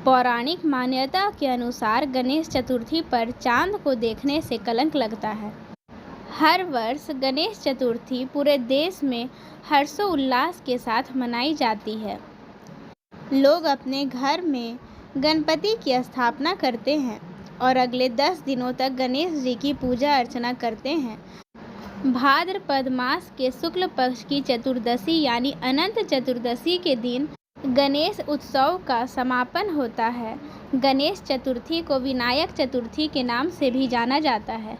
पौराणिक मान्यता के अनुसार गणेश चतुर्थी पर चांद को देखने से कलंक लगता है। हर वर्ष गणेश चतुर्थी पूरे देश में हर्षोल्लास के साथ मनाई जाती है। लोग अपने घर में गणपति की स्थापना करते हैं और अगले 10 दिनों तक गणेश जी की पूजा अर्चना करते हैं। भाद्रपद मास के शुक्ल पक्ष की चतुर्दशी यानी अनंत चतुर्दशी के दिन गणेश उत्सव का समापन होता है। गणेश चतुर्थी को विनायक चतुर्थी के नाम से भी जाना जाता है।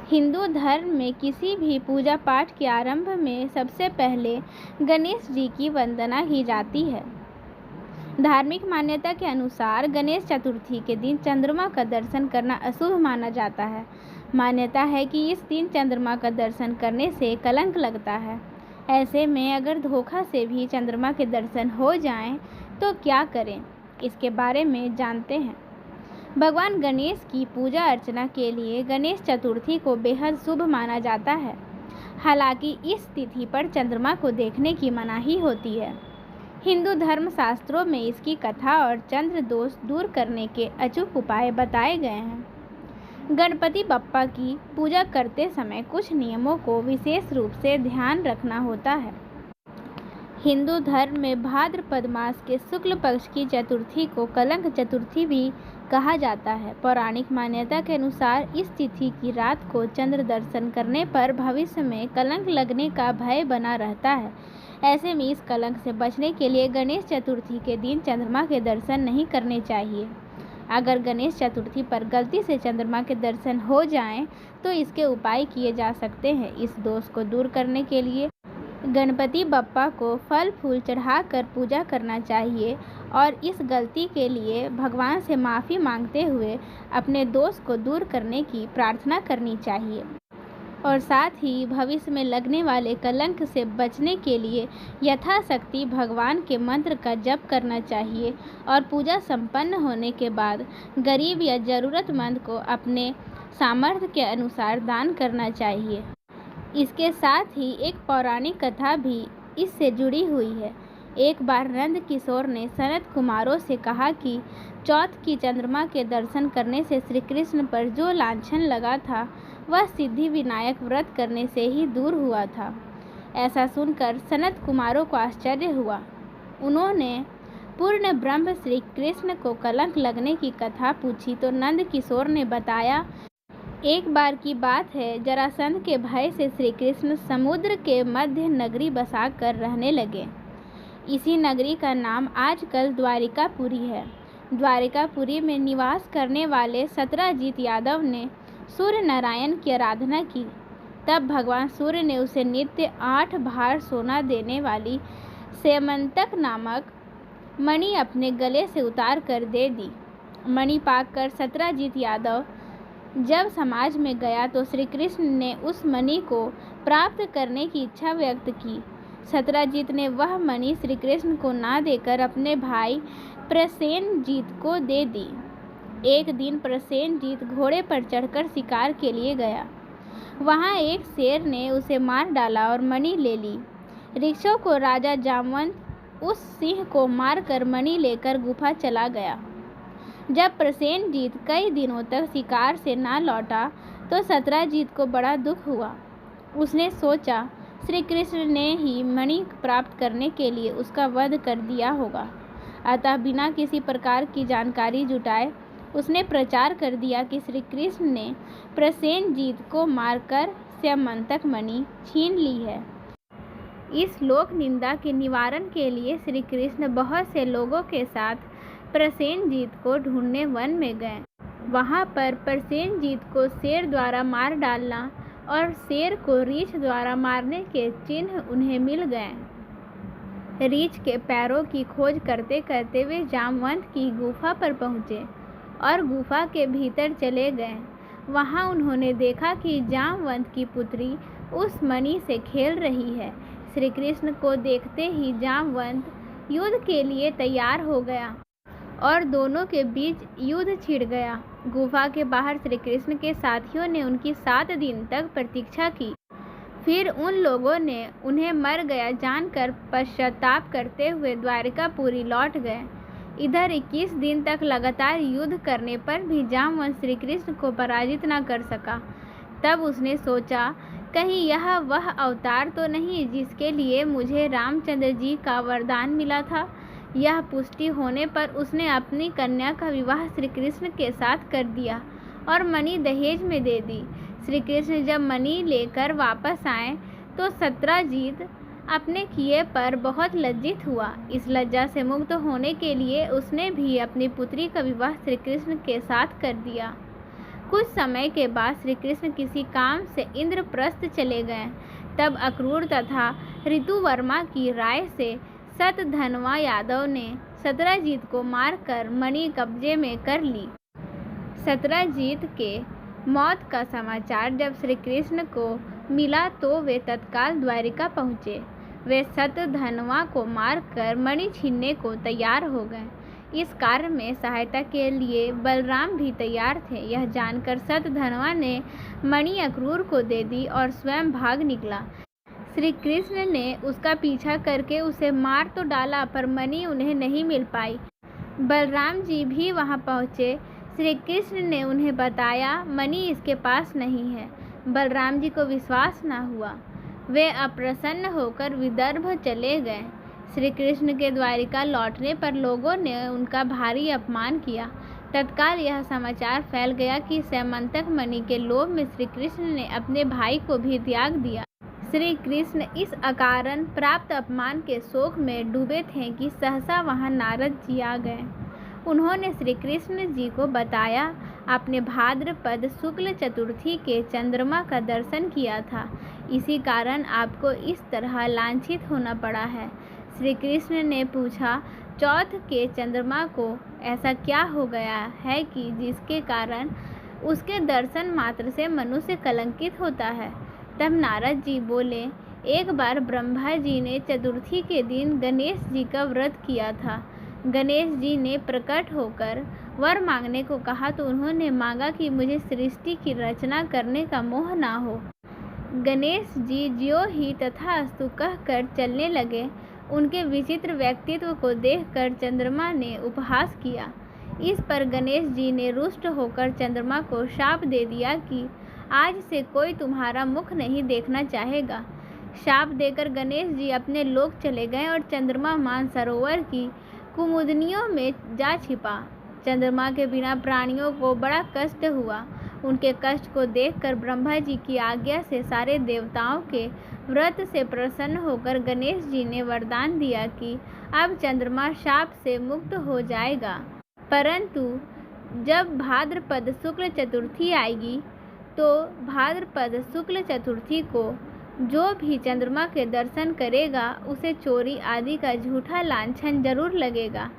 हिंदू धर्म में किसी भी पूजा पाठ के आरंभ में सबसे पहले गणेश जी की वंदना की जाती है। धार्मिक मान्यता के अनुसार गणेश चतुर्थी के दिन चंद्रमा का दर्शन करना अशुभ माना जाता है। मान्यता है कि इस दिन चंद्रमा का दर्शन करने से कलंक लगता है। ऐसे में अगर धोखा से भी चंद्रमा के दर्शन हो जाएं तो क्या करें, इसके बारे में जानते हैं। भगवान गणेश की पूजा अर्चना के लिए गणेश चतुर्थी को बेहद शुभ माना जाता है। हालांकि इस तिथि पर चंद्रमा को देखने की मनाही होती है। हिंदू धर्म शास्त्रों में इसकी कथा और चंद्र दोष दूर करने के अचूक उपाय बताए गए हैं। गणपति बप्पा की पूजा करते समय कुछ नियमों को विशेष रूप से ध्यान रखना होता है। हिंदू धर्म में भाद्रपद मास के शुक्ल पक्ष की चतुर्थी को कलंक चतुर्थी भी कहा जाता है। पौराणिक मान्यता के अनुसार इस तिथि की रात को चंद्र दर्शन करने पर भविष्य में कलंक लगने का भय बना रहता है। ऐसे में इस कलंक से बचने के लिए गणेश चतुर्थी के दिन चंद्रमा के दर्शन नहीं करने चाहिए। अगर गणेश चतुर्थी पर गलती से चंद्रमा के दर्शन हो जाएं, तो इसके उपाय किए जा सकते हैं। इस दोष को दूर करने के लिए गणपति बप्पा को फल फूल चढ़ाकर पूजा करना चाहिए और इस गलती के लिए भगवान से माफ़ी मांगते हुए अपने दोष को दूर करने की प्रार्थना करनी चाहिए। और साथ ही भविष्य में लगने वाले कलंक से बचने के लिए यथाशक्ति भगवान के मंत्र का जप करना चाहिए और पूजा संपन्न होने के बाद गरीब या ज़रूरतमंद को अपने सामर्थ्य के अनुसार दान करना चाहिए। इसके साथ ही एक पौराणिक कथा भी इससे जुड़ी हुई है। एक बार नंद किशोर ने सनत कुमारों से कहा कि चौथ की चंद्रमा के दर्शन करने से श्री कृष्ण पर जो लांछन लगा था वह सिद्धि विनायक व्रत करने से ही दूर हुआ था। ऐसा सुनकर सनत कुमारों को आश्चर्य हुआ। उन्होंने पूर्ण ब्रह्म श्री कृष्ण को कलंक लगने की कथा पूछी तो नंद किशोर ने बताया, एक बार की बात है, जरासंध के भय से श्री कृष्ण समुद्र के मध्य नगरी बसा कर रहने लगे। इसी नगरी का नाम आजकल द्वारिकापुरी है। द्वारिकापुरी में निवास करने वाले सत्राजीत यादव ने सूर्य नारायण की आराधना की। तब भगवान सूर्य ने उसे नित्य 8 भार सोना देने वाली सेमंतक नामक मणि अपने गले से उतार कर दे दी। मणि पाकर सत्राजीत यादव जब समाज में गया तो श्री कृष्ण ने उस मणि को प्राप्त करने की इच्छा व्यक्त की। सत्राजीत ने वह मणि श्री कृष्ण को ना देकर अपने भाई प्रसेनजीत को दे दी। एक दिन प्रसेनजीत घोड़े पर चढ़कर शिकार के लिए गया। वहां एक शेर ने उसे मार डाला और मणि ले ली। ऋक्षों को राजा जामवंत उस सिंह को मारकर मणि लेकर गुफा चला गया। जब प्रसेनजीत कई दिनों तक शिकार से ना लौटा तो सत्राजीत को बड़ा दुख हुआ। उसने सोचा श्री कृष्ण ने ही मणि प्राप्त करने के लिए उसका वध कर दिया होगा। अतः बिना किसी प्रकार की जानकारी जुटाए उसने प्रचार कर दिया कि श्री कृष्ण ने प्रसेनजीत को मारकर स्यमंतक मणि छीन ली है। इस लोक निंदा के निवारण के लिए श्री कृष्ण बहुत से लोगों के साथ प्रसेनजीत को ढूंढने वन में गए। वहां पर प्रसेनजीत को शेर द्वारा मार डालना और शेर को रीछ द्वारा मारने के चिन्ह उन्हें मिल गए। रीछ के पैरों की खोज करते करते वे जामवंत की गुफा पर पहुँचे और गुफा के भीतर चले गए। वहां उन्होंने देखा कि जामवंत की पुत्री उस मणि से खेल रही है। श्री कृष्ण को देखते ही जामवंत युद्ध के लिए तैयार हो गया और दोनों के बीच युद्ध छिड़ गया। गुफा के बाहर श्री कृष्ण के साथियों ने उनकी 7 दिन तक प्रतीक्षा की। फिर उन लोगों ने उन्हें मर गया जानकर पश्चाताप करते हुए द्वारिकापुरी लौट गए। इधर 21 दिन तक लगातार युद्ध करने पर भी जामवंत श्री कृष्ण को पराजित न कर सका। तब उसने सोचा, कहीं यह वह अवतार तो नहीं जिसके लिए मुझे रामचंद्र जी का वरदान मिला था। यह पुष्टि होने पर उसने अपनी कन्या का विवाह श्री कृष्ण के साथ कर दिया और मणि दहेज में दे दी। श्री कृष्ण जब मणि लेकर वापस आए तो सत्यजित अपने किए पर बहुत लज्जित हुआ। इस लज्जा से मुक्त होने के लिए उसने भी अपनी पुत्री का विवाह श्री कृष्ण के साथ कर दिया। कुछ समय के बाद श्री कृष्ण किसी काम से इंद्रप्रस्थ चले गए। तब अक्रूर तथा ऋतुवर्मा की राय से सतधनवा यादव ने सत्यजित को मारकर मणि कब्जे में कर ली। सत्यजित के मौत का समाचार जब श्री कृष्ण को मिला तो वे तत्काल द्वारिका पहुँचे। वे सतधनवा को मारकर मणि छीनने को तैयार हो गए। इस कार्य में सहायता के लिए बलराम भी तैयार थे। यह जानकर सतधनवा ने मणि अक्रूर को दे दी और स्वयं भाग निकला। श्री कृष्ण ने उसका पीछा करके उसे मार तो डाला, पर मणि उन्हें नहीं मिल पाई। बलराम जी भी वहां पहुंचे। श्री कृष्ण ने उन्हें बताया, मणि इसके पास नहीं है। बलराम जी को विश्वास न हुआ। वे अप्रसन्न होकर विदर्भ चले गए। श्री कृष्ण के द्वारिका लौटने पर लोगों ने उनका भारी अपमान किया। तत्काल यह समाचार फैल गया कि सैमंतक मणि के लोभ में श्री कृष्ण ने अपने भाई को भी त्याग दिया। श्री कृष्ण इस अकारण प्राप्त अपमान के शोक में डूबे थे कि सहसा वहां नारद जी आ गए। उन्होंने श्री कृष्ण जी को बताया, आपने भाद्रपद शुक्ल चतुर्थी के चंद्रमा का दर्शन किया था, इसी कारण आपको इस तरह लांछित होना पड़ा है। श्री कृष्ण ने पूछा, चौथ के चंद्रमा को ऐसा क्या हो गया है कि जिसके कारण उसके दर्शन मात्र से मनुष्य कलंकित होता है। तब नारद जी बोले, एक बार ब्रह्मा जी ने चतुर्थी के दिन गणेश जी का व्रत किया था। गणेश जी ने प्रकट होकर वर मांगने को कहा तो उन्होंने मांगा कि मुझे सृष्टि की रचना करने का मोह ना हो। गणेश जी ज्यों ही तथास्तु कहकर चलने लगे। उनके विचित्र व्यक्तित्व को देखकर चंद्रमा ने उपहास किया। इस पर गणेश जी ने रुष्ट होकर चंद्रमा को शाप दे दिया कि आज से कोई तुम्हारा मुख नहीं देखना चाहेगा। शाप देकर गणेश जी अपने लोक चले गए और चंद्रमा मानसरोवर की कुमुदनियों में जा छिपा। चंद्रमा के बिना प्राणियों को बड़ा कष्ट हुआ। उनके कष्ट को देखकर ब्रह्मा जी की आज्ञा से सारे देवताओं के व्रत से प्रसन्न होकर गणेश जी ने वरदान दिया कि अब चंद्रमा शाप से मुक्त हो जाएगा। परंतु जब भाद्रपद शुक्ल चतुर्थी आएगी तो भाद्रपद शुक्ल चतुर्थी को जो भी चंद्रमा के दर्शन करेगा उसे चोरी आदि का झूठा लांछन जरूर लगेगा,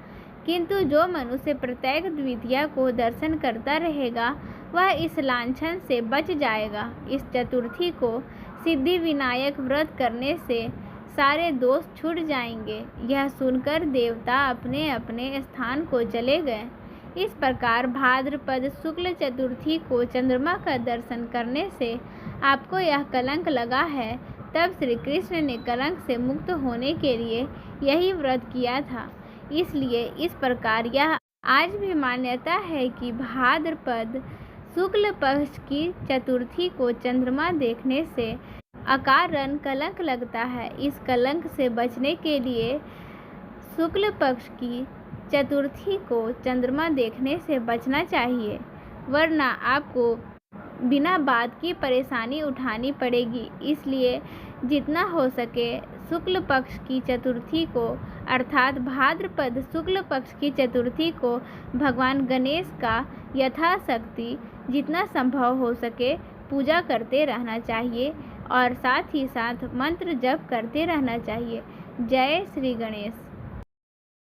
किंतु जो मनुष्य प्रत्येक द्वितीया को दर्शन करता रहेगा वह इस लांछन से बच जाएगा। इस चतुर्थी को सिद्धि विनायक व्रत करने से सारे दोष छूट जाएंगे। यह सुनकर देवता अपने अपने स्थान को चले गए। इस प्रकार भाद्रपद शुक्ल चतुर्थी को चंद्रमा का दर्शन करने से आपको यह कलंक लगा है। तब श्री कृष्ण ने कलंक से मुक्त होने के लिए यही व्रत किया था। इसलिए इस प्रकार यह आज भी मान्यता है कि भाद्रपद शुक्ल पक्ष की चतुर्थी को चंद्रमा देखने से अकारण कलंक लगता है। इस कलंक से बचने के लिए शुक्ल पक्ष की चतुर्थी को चंद्रमा देखने से बचना चाहिए, वरना आपको बिना बात की परेशानी उठानी पड़ेगी। इसलिए जितना हो सके शुक्ल पक्ष की चतुर्थी को अर्थात भाद्रपद शुक्ल पक्ष की चतुर्थी को भगवान गणेश का यथाशक्ति जितना संभव हो सके पूजा करते रहना चाहिए और साथ ही साथ मंत्र जप करते रहना चाहिए। जय श्री गणेश।